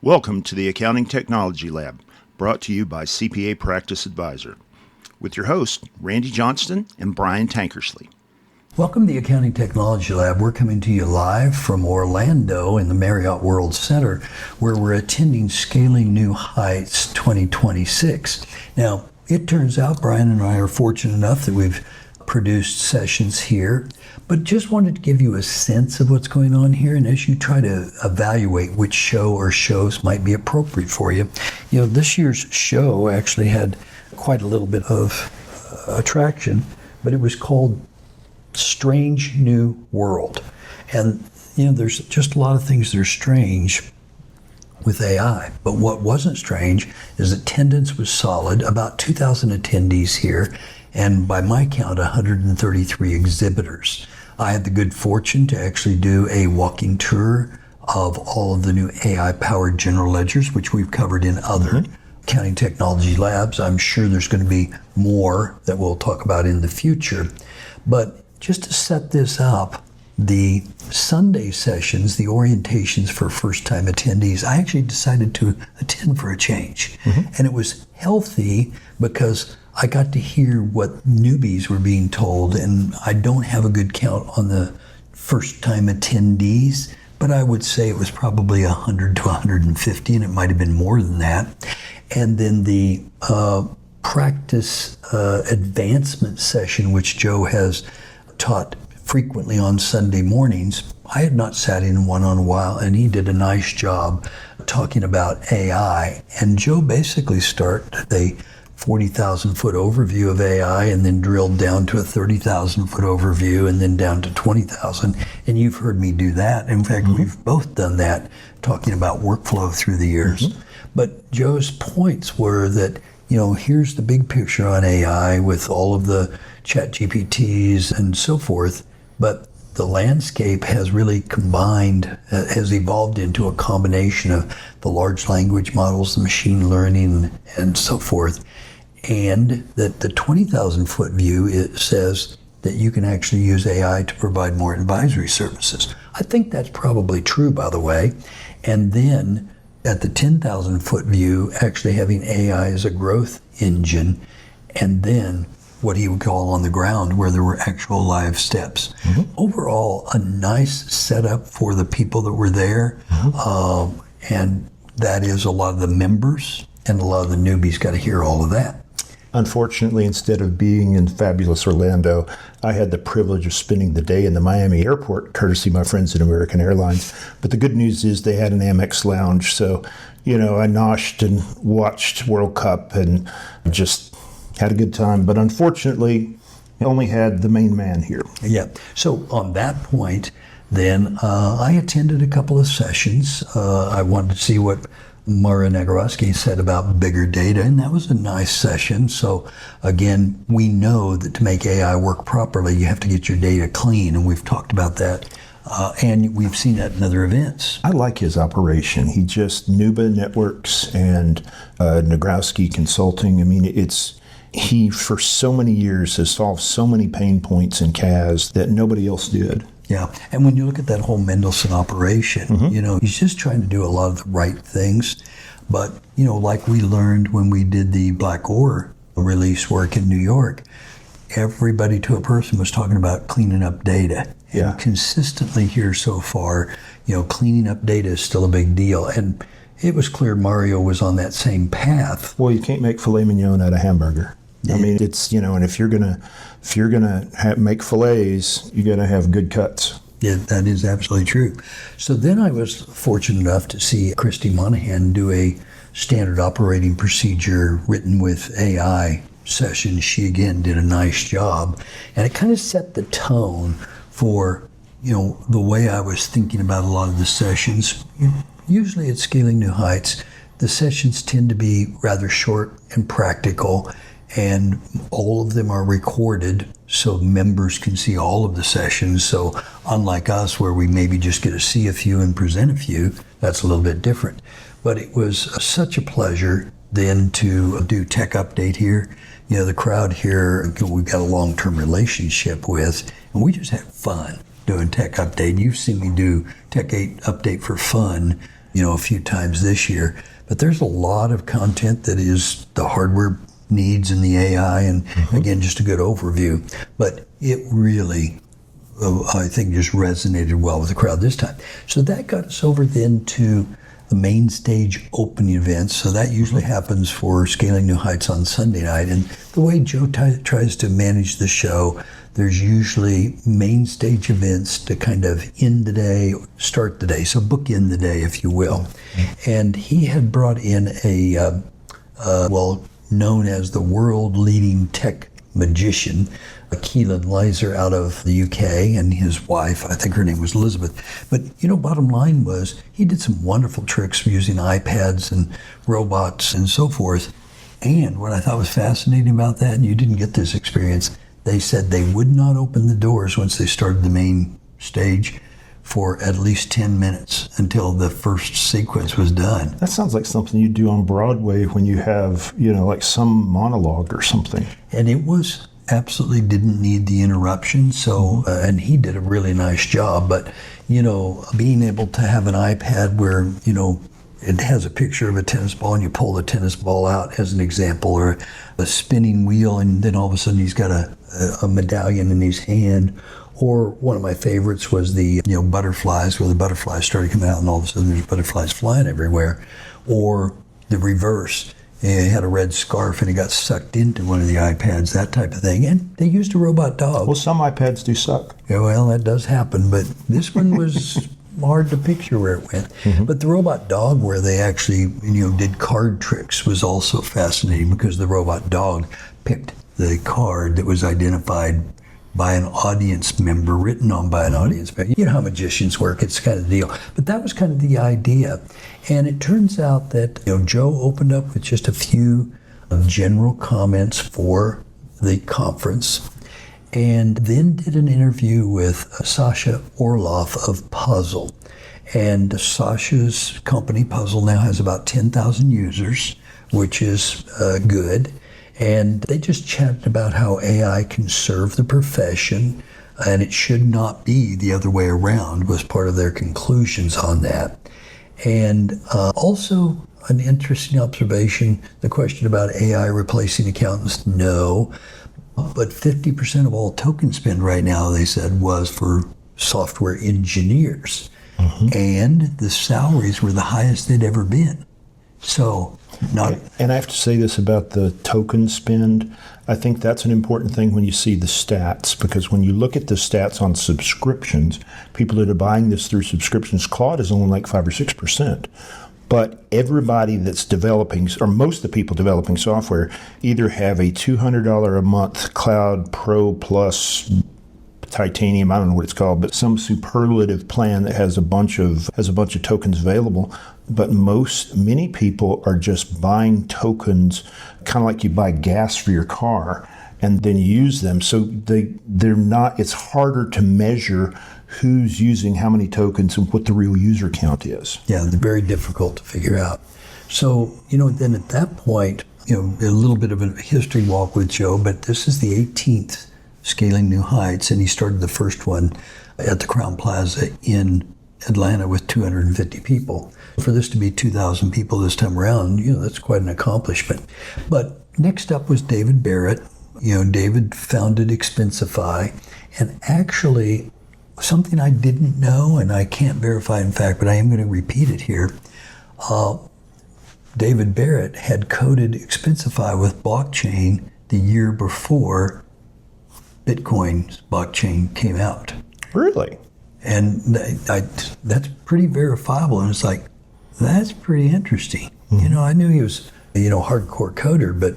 Welcome to the Accounting Technology Lab, brought to you by CPA Practice Advisor, with your hosts, Randy Johnston and Brian Tankersley. Welcome to the Accounting Technology Lab. We're coming to you live from Orlando in the Marriott World Center, where we're attending Scaling New Heights 2026. Now, it turns out Brian and I are fortunate enough that we've produced sessions here, but just wanted to give you a sense of what's going on here, and as you try to evaluate which show or shows might be appropriate for you. You know, this year's show actually had quite a little bit of attraction, but it was called Strange New World. And, you know, there's just a lot of things that are strange with AI. But what wasn't strange is attendance was solid, about 2,000 attendees here, and by my count, 133 exhibitors. I had the good fortune to actually do a walking tour of all of the new AI-powered general ledgers, which we've covered in other accounting technology labs. I'm sure there's going to be more that we'll talk about in the future. But just to set this up, the Sunday sessions, the orientations for first-time attendees, I actually decided to attend for a change. And it was healthy because I got to hear what newbies were being told, and I don't have a good count on the first-time attendees, but I would say it was probably 100 to 150, and it might have been more than that. And then the practice advancement session, which Joe has taught frequently on Sunday mornings, I had not sat in one on a while, and he did a nice job talking about AI. And Joe basically started a 40,000 foot overview of AI and then drilled down to a 30,000 foot overview and then down to 20,000. And you've heard me do that. In fact, we've both done that, talking about workflow through the years. But Joe's points were that, you know, here's the big picture on AI with all of the chat GPTs and so forth, but the landscape has really combined, has evolved into a combination of the large language models, the machine learning, and so forth. And that the 20,000 foot view, it says that you can actually use AI to provide more advisory services. I think that's probably true, by the way. And then at the 10,000 foot view, actually having AI as a growth engine, and then what he would call on the ground, where there were actual live steps. Overall, a nice setup for the people that were there. And that is a lot of the members and a lot of the newbies got to hear all of that. Unfortunately, instead of being in fabulous Orlando, I had the privilege of spending the day in the Miami airport, courtesy of my friends at American Airlines. But the good news is they had an Amex lounge. So, you know, I noshed and watched World Cup and just had a good time. But unfortunately, I only had the main man here. Yeah. So on that point, then I attended a couple of sessions. I wanted to see what Mara Nagorowski said about bigger data, and that was a nice session. So again, we know that to make AI work properly, you have to get your data clean, and we've talked about that. And we've seen that in other events. I like his operation. He just, Nuba Networks and Nagorowski Consulting, I mean, he for so many years has solved so many pain points in CAS that nobody else did. Yeah, and when you look at that whole Mendelsohn operation, you know, he's just trying to do a lot of the right things. But, you know, like we learned when we did the Black Ore release work in New York, everybody to a person was talking about cleaning up data. And consistently here so far, you know, cleaning up data is still a big deal. And it was clear Mario was on that same path. Well, you can't make filet mignon out of hamburger. I mean, it's, you know, and if you're gonna make fillets, you're gonna have good cuts. Yeah, that is absolutely true. So then I was fortunate enough to see Christy Monahan do a standard operating procedure written with AI session. She again did a nice job, and it kind of set the tone for, you know, the way I was thinking about a lot of the sessions. Usually at Scaling New Heights, the sessions tend to be rather short and practical, and all of them are recorded so members can see all of the sessions. So unlike us, where we maybe just get to see a few and present a few, that's a little bit different. But it was such a pleasure then to do Tech Update here. You know, the crowd here, we've got a long-term relationship with, and we just had fun doing Tech Update. You've seen me do Tech Update for fun a few times this year. But there's a lot of content that is the hardware needs and the AI, and again, just a good overview. But it really, I think, just resonated well with the crowd this time. So that got us over then to the main stage opening events. So that usually happens for Scaling New Heights on Sunday night. And the way Joe tries to manage the show, there's usually main stage events to kind of end the day, start the day. So bookend the day, if you will. And he had brought in a, known as the world leading tech magician, Keelan Laser out of the UK, and his wife, I think her name was Elizabeth. But, bottom line was he did some wonderful tricks using iPads and robots and so forth. And what I thought was fascinating about that, and you didn't get this experience, they said they would not open the doors once they started the main stage for at least 10 minutes until the first sequence was done. That sounds like something you do on Broadway when you have, like some monologue or something. And it was absolutely didn't need the interruption. So, and he did a really nice job. But, being able to have an iPad where, it has a picture of a tennis ball and you pull the tennis ball out as an example, or a spinning wheel, and then all of a sudden he's got a medallion in his hand. Or one of my favorites was the butterflies, where the butterflies started coming out and all of a sudden there's butterflies flying everywhere. Or the reverse. He had a red scarf and he got sucked into one of the iPads, that type of thing. And they used a robot dog. Well, some iPads do suck. Yeah, well, that does happen. But this one was hard to picture where it went. But the robot dog, where they actually did card tricks, was also fascinating, because the robot dog picked the card that was identified by an audience member, written on by an audience member. You know how magicians work, it's kind of the deal. But that was kind of the idea. And it turns out that Joe opened up with just a few general comments for the conference, and then did an interview with Sasha Orloff of Puzzle. And Sasha's company, Puzzle, now has about 10,000 users, which is good. And they just chatted about how AI can serve the profession, and it should not be the other way around, was part of their conclusions on that. And also an interesting observation, the question about AI replacing accountants, no. But 50% of all token spend right now, they said, was for software engineers. And the salaries were the highest they'd ever been. So, and I have to say this about the token spend. I think that's an important thing when you see the stats, because when you look at the stats on subscriptions, people that are buying this through subscriptions, Claude is only like 5 or 6%. But everybody that's developing, or most of the people developing software, either have a $200 a month Cloud Pro Plus Titanium, I don't know what it's called, but some superlative plan that has a bunch of tokens available. But many people are just buying tokens, kind of like you buy gas for your car, and then use them. So they're not. It's harder to measure who's using how many tokens and what the real user count is. Yeah, they're very difficult to figure out. So then at that point, a little bit of a history walk with Joe. But this is the 18th Scaling New Heights, and he started the first one at the Crowne Plaza in Atlanta with 250 people. For this to be 2,000 people this time around, that's quite an accomplishment. But next up was David Barrett. David founded Expensify, and actually something I didn't know, and I can't verify in fact, but I am going to repeat it here. David Barrett had coded Expensify with blockchain the year before Bitcoin's blockchain came out. Really? And that's pretty verifiable. And it's like, that's pretty interesting. I knew he was, hardcore coder, but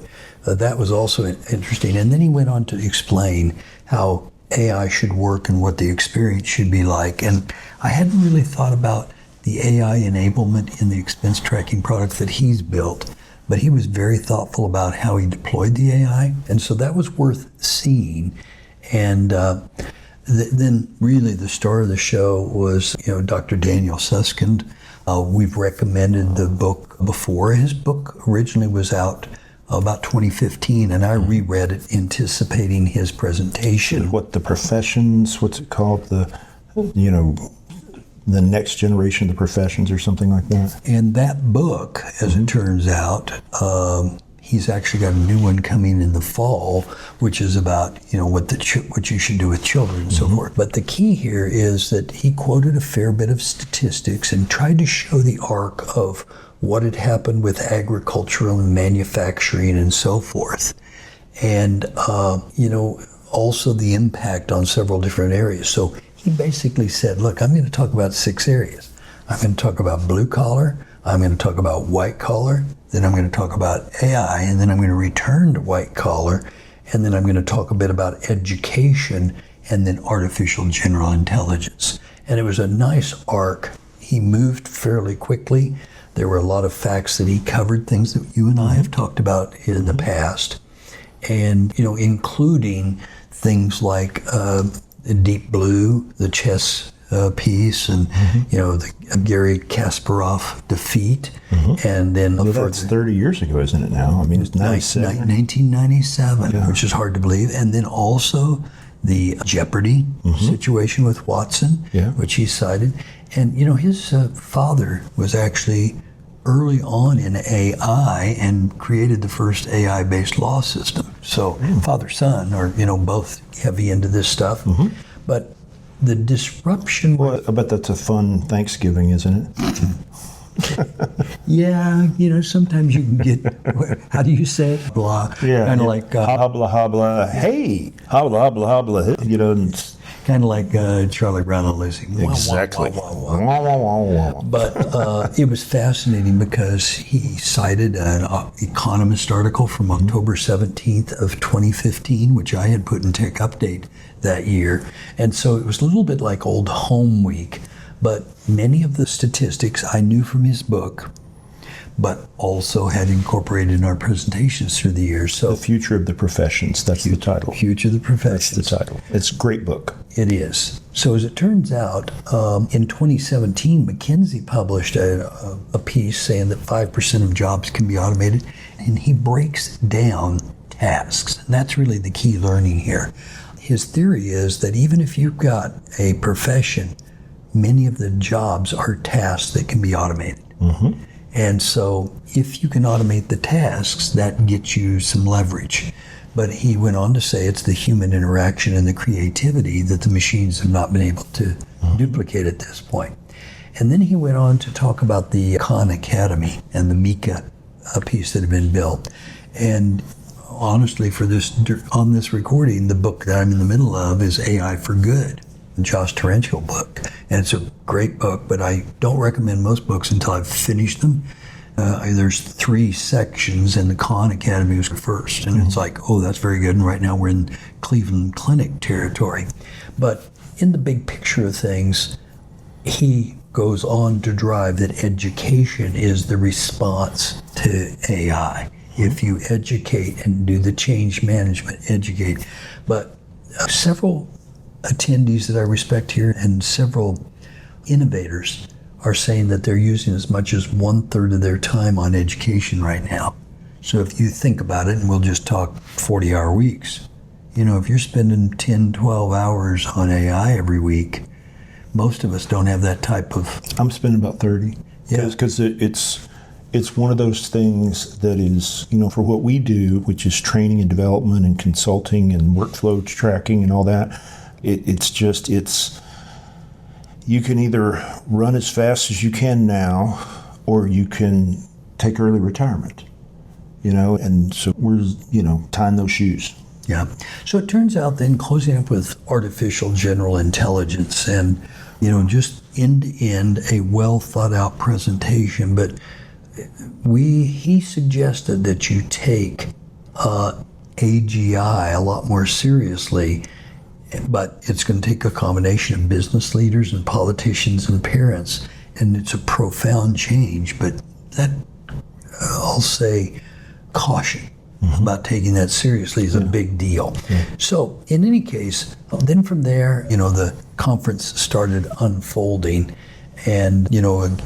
that was also interesting. And then he went on to explain how AI should work and what the experience should be like. And I hadn't really thought about the AI enablement in the expense tracking product that he's built, but he was very thoughtful about how he deployed the AI. And so that was worth seeing. And then really the star of the show was, Dr. Daniel Susskind. We've recommended the book before. His book originally was out about 2015, and I reread it anticipating his presentation. What's it called? the next generation of the professions or something like that. And that book, as it turns out, he's actually got a new one coming in the fall, which is about, what you should do with children and so forth. But the key here is that he quoted a fair bit of statistics and tried to show the arc of what had happened with agricultural and manufacturing and so forth. And, also the impact on several different areas. So he basically said, look, I'm going to talk about 6 areas. I'm going to talk about blue collar, I'm going to talk about white collar, then I'm going to talk about AI, and then I'm going to return to white collar, and then I'm going to talk a bit about education, and then artificial general intelligence. And it was a nice arc. He moved fairly quickly. There were a lot of facts that he covered, things that you and I have talked about in the past, and including things like Deep Blue, the chess piece, and the Garry Kasparov defeat, and then That's 30 years ago, isn't it now? I mean, it's 1997, which is hard to believe. And then also the Jeopardy situation with Watson, which he cited. And his father was actually early on in AI and created the first AI-based law system. So father-son are, both heavy into this stuff. But the disruption... Well, I bet that's a fun Thanksgiving, isn't it? Yeah, sometimes you can get, how do you say it? Blah. Yeah. Kind of like... Habla, habla, hey! Habla, habla, habla. Kind of like Charlie Brown and Lucy. Exactly. But it was fascinating because he cited an Economist article from October 17th of 2015, which I had put in Tech Update that year. And so it was a little bit like Old Home Week, but many of the statistics I knew from his book, but also had incorporated in our presentations through the years. So The Future of the Professions, that's the title. Future of the Professions. That's the title. It's a great book. It is. So as it turns out, in 2017, McKinsey published a piece saying that 5% of jobs can be automated, and he breaks down tasks. And that's really the key learning here. His theory is that even if you've got a profession, many of the jobs are tasks that can be automated. And so if you can automate the tasks, that gets you some leverage. But he went on to say it's the human interaction and the creativity that the machines have not been able to duplicate at this point. And then he went on to talk about the Khan Academy and the Mika piece that had been built. And honestly, on this recording, the book that I'm in the middle of is AI for Good, the Josh Terential book. And it's a great book, but I don't recommend most books until I've finished them. There's 3 sections, and the Khan Academy was first. And it's like, oh, that's very good. And right now we're in Cleveland Clinic territory. But in the big picture of things, he goes on to drive that education is the response to AI. If you educate and do the change management, educate. But several attendees that I respect here and several innovators are saying that they're using as much as 1/3 of their time on education right now. So if you think about it, and we'll just talk 40-hour weeks, if you're spending 10, 12 hours on AI every week, most of us don't have that type of... I'm spending about 30. Because it's one of those things that is, for what we do, which is training and development and consulting and workflow tracking and all that, it's you can either run as fast as you can now, or you can take early retirement, and so we're, tying those shoes. Yeah. So it turns out then, closing up with artificial general intelligence and, just end-to-end a well thought out presentation, but he suggested that you take AGI a lot more seriously, but it's going to take a combination of business leaders and politicians and parents, and it's a profound change. But that, I'll say, caution about taking that seriously is a big deal. So in any case, then from there, the conference started unfolding, and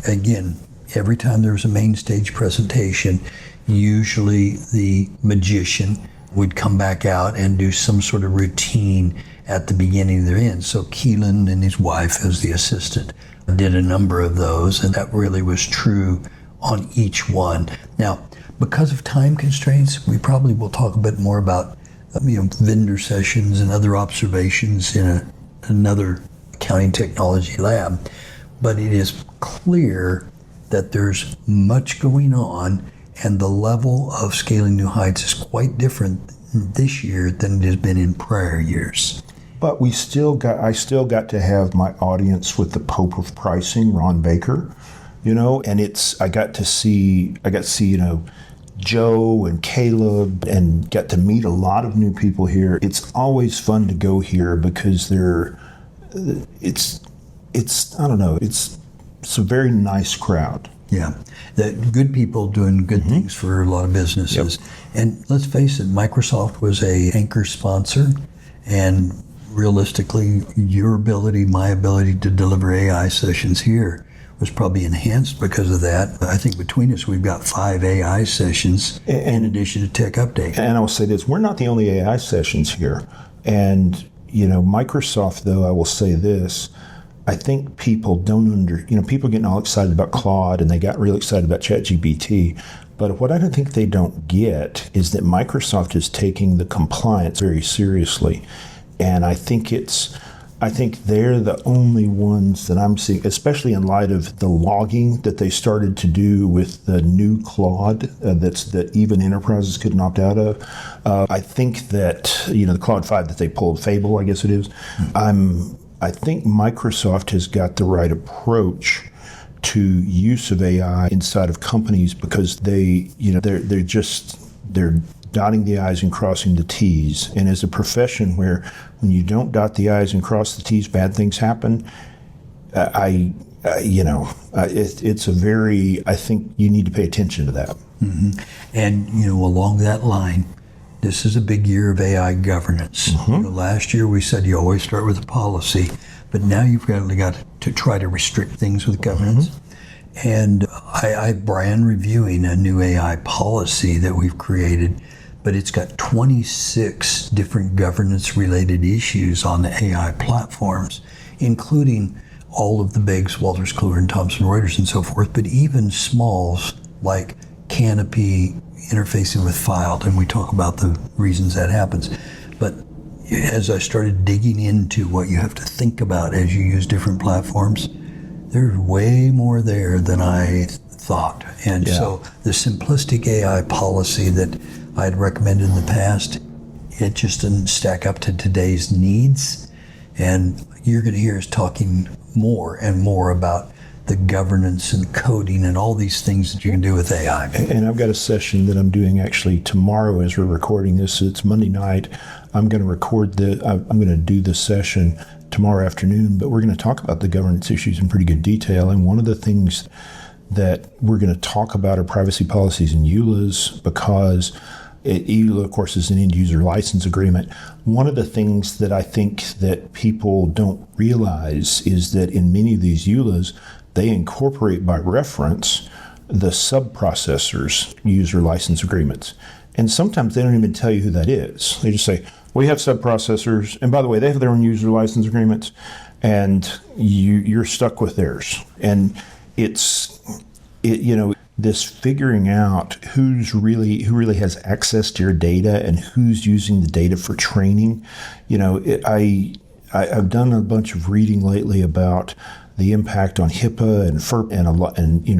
again, every time there was a main stage presentation, usually the magician would come back out and do some sort of routine at the beginning of their end. So Keelan and his wife as the assistant did a number of those, and that really was true on each one. Now, because of time constraints, we probably will talk a bit more about vendor sessions and other observations in another accounting technology lab. But it is clear that there's much going on, and the level of scaling new heights is quite different this year than it has been in prior years. But I still got to have my audience with the Pope of Pricing, Ron Baker, and I got to see, Joe and Caleb, and got to meet a lot of new people here. It's always fun to go here because it's a very nice crowd. Yeah, that good people doing good things for a lot of businesses. Yep. And let's face it, Microsoft was an anchor sponsor, and realistically, my ability to deliver AI sessions here was probably enhanced because of that. I think between us, we've got 5 AI sessions in addition to Tech Update. And I will say this, we're not the only AI sessions here. And, Microsoft, though, I will say this, I think people people getting all excited about Claude, and they got really excited about ChatGPT. But what I don't think they don't get is that Microsoft is taking the compliance very seriously. And I think they're the only ones that I'm seeing, especially in light of the logging that they started to do with the new Claude that even enterprises couldn't opt out of. I think that, the Claude 5 that they pulled, Fable, I guess it is. I think Microsoft has got the right approach to use of AI inside of companies because they're dotting the I's and crossing the T's. And as a profession where when you don't dot the I's and cross the T's, bad things happen, it's a very, I think you need to pay attention to that. Mm-hmm. And, along that line, this is a big year of AI governance. Mm-hmm. Last year we said you always start with a policy, but now you've got to try to restrict things with governance. Mm-hmm. And Brian reviewing a new AI policy that we've created, but it's got 26 different governance-related issues on the AI platforms, including all of the bigs, Wolters Kluwer and Thomson Reuters and so forth, but even smalls like Canopy interfacing with Filed, and we talk about the reasons that happens. But as I started digging into what you have to think about as you use different platforms, there's way more there than I thought. And so the simplistic AI policy that I had recommended in the past, it just didn't stack up to today's needs. And you're going to hear us talking more and more about the governance and coding and all these things that you can do with AI. And I've got a session that I'm doing actually tomorrow as we're recording this. It's Monday night. I'm going to do the session tomorrow afternoon, but we're going to talk about the governance issues in pretty good detail. And one of the things that we're going to talk about are privacy policies and EULAs, because EULA, of course, is an end-user license agreement. One of the things that I think that people don't realize is that in many of these EULAs, they incorporate by reference the subprocessors user license agreements. And sometimes they don't even tell you who that is. They just say, we have subprocessors, and by the way, they have their own user license agreements, and you're stuck with theirs. And this figuring out who really has access to your data and who's using the data for training. I've done a bunch of reading lately about the impact on HIPAA and FERP and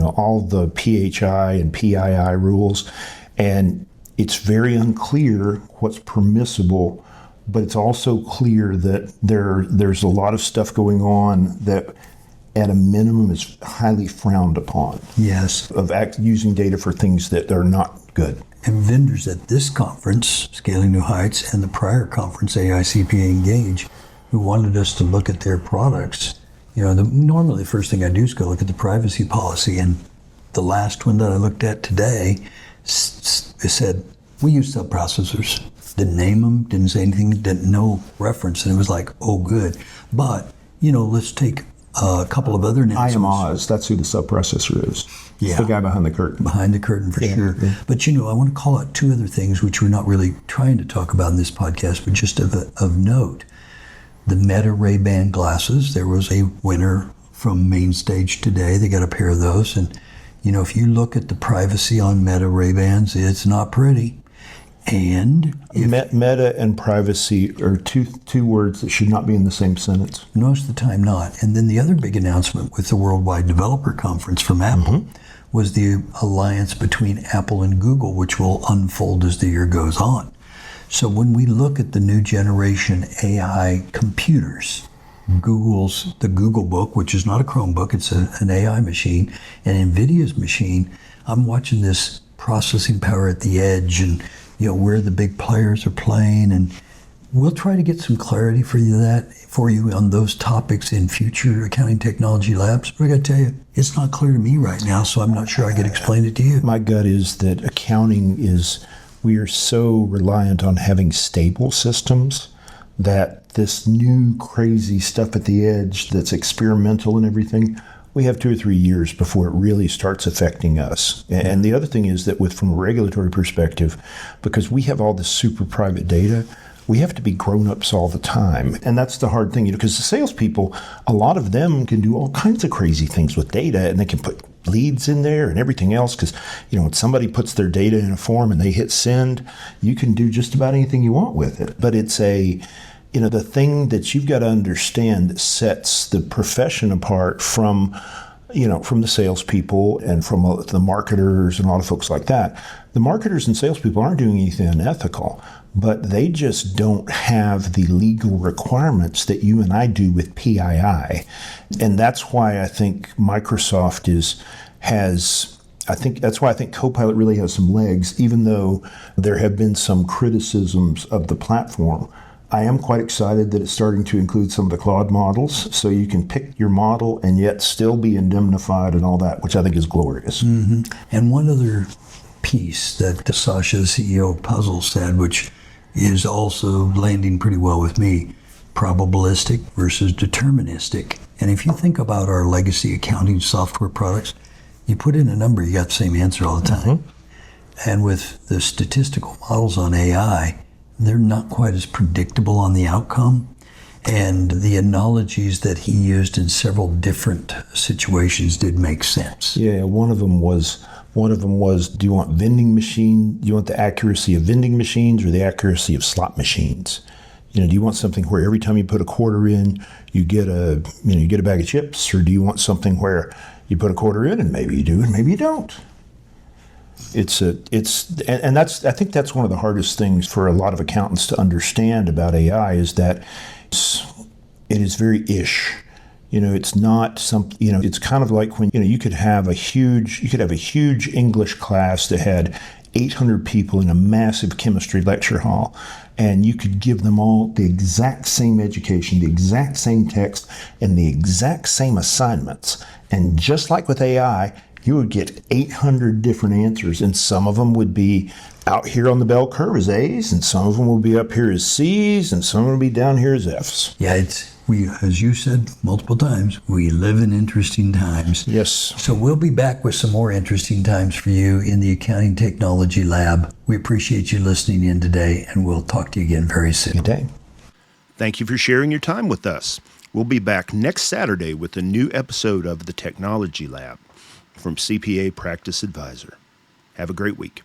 all the PHI and PII rules, and it's very unclear what's permissible, but it's also clear that there's a lot of stuff going on that at a minimum is highly frowned upon. Yes. Of using data for things that are not good. And vendors at this conference, Scaling New Heights, and the prior conference, AICPA Engage, who wanted us to look at their products, normally the first thing I do is go look at the privacy policy, and the last one that I looked at today said, we use subprocessors. Didn't name them, didn't say anything, didn't know reference, and it was like, oh, good. But, let's take a couple of other names. I am Oz, that's who the subprocessor is. Yeah. The guy behind the curtain. Behind the curtain, for sure. Yeah. But, I want to call out two other things which we're not really trying to talk about in this podcast, but just of note. The Meta Ray-Ban glasses, there was a winner from Main Stage Today. They got a pair of those. And, if you look at the privacy on Meta Ray-Bans, it's not pretty. And meta and privacy are two words that should not be in the same sentence. most of the time not. And then the other big announcement with the Worldwide Developer Conference from Apple was the alliance between Apple and Google, which will unfold as the year goes on. So when we look at the new generation AI computers, the Google book, which is not a Chromebook, it's an AI machine, and NVIDIA's machine, I'm watching this processing power at the edge and where the big players are playing, and we'll try to get some clarity for you on those topics in future accounting technology labs. But I got to tell you, it's not clear to me right now, so I'm not sure I could explain it to you. My gut is that we are so reliant on having stable systems that this new crazy stuff at the edge that's experimental and everything, we have 2 or 3 years before it really starts affecting us. And the other thing is that from a regulatory perspective, because we have all this super private data, we have to be grown-ups all the time. And that's the hard thing, because the salespeople, a lot of them can do all kinds of crazy things with data, and they can put leads in there and everything else, because when somebody puts their data in a form and they hit send, you can do just about anything you want with it. But it's the thing that you've got to understand that sets the profession apart from the salespeople and from the marketers and a lot of folks like that. The marketers and salespeople aren't doing anything unethical, but they just don't have the legal requirements that you and I do with PII. And that's why I think Microsoft that's why I think Copilot really has some legs, even though there have been some criticisms of the platform. I am quite excited that it's starting to include some of the Claude models, so you can pick your model and yet still be indemnified and all that, which I think is glorious. Mm-hmm. And one other piece that Sasha, the CEO of Puzzle, said, which is also landing pretty well with me, probabilistic versus deterministic. And if you think about our legacy accounting software products, you put in a number, you got the same answer all the time. And with the statistical models on AI, they're not quite as predictable on the outcome. And the analogies that he used in several different situations did make sense. Yeah, one of them was, do you want do you want the accuracy of vending machines or the accuracy of slot machines? Do you want something where every time you put a quarter in, you get a bag of chips, or do you want something where you put a quarter in and maybe you do and maybe you don't? I think that's one of the hardest things for a lot of accountants to understand about AI is that it is very ish. It's not it's kind of like when, you could have a huge English class that had 800 people in a massive chemistry lecture hall, and you could give them all the exact same education, the exact same text, and the exact same assignments. And just like with AI, you would get 800 different answers, and some of them would be out here on the bell curve as A's, and some of them will be up here as C's, and some will be down here as F's. Yeah, we, as you said multiple times, we live in interesting times. Yes. So we'll be back with some more interesting times for you in the Accounting Technology Lab. We appreciate you listening in today, and we'll talk to you again very soon. Good day. Thank you for sharing your time with us. We'll be back next Saturday with a new episode of the Technology Lab from CPA Practice Advisor. Have a great week.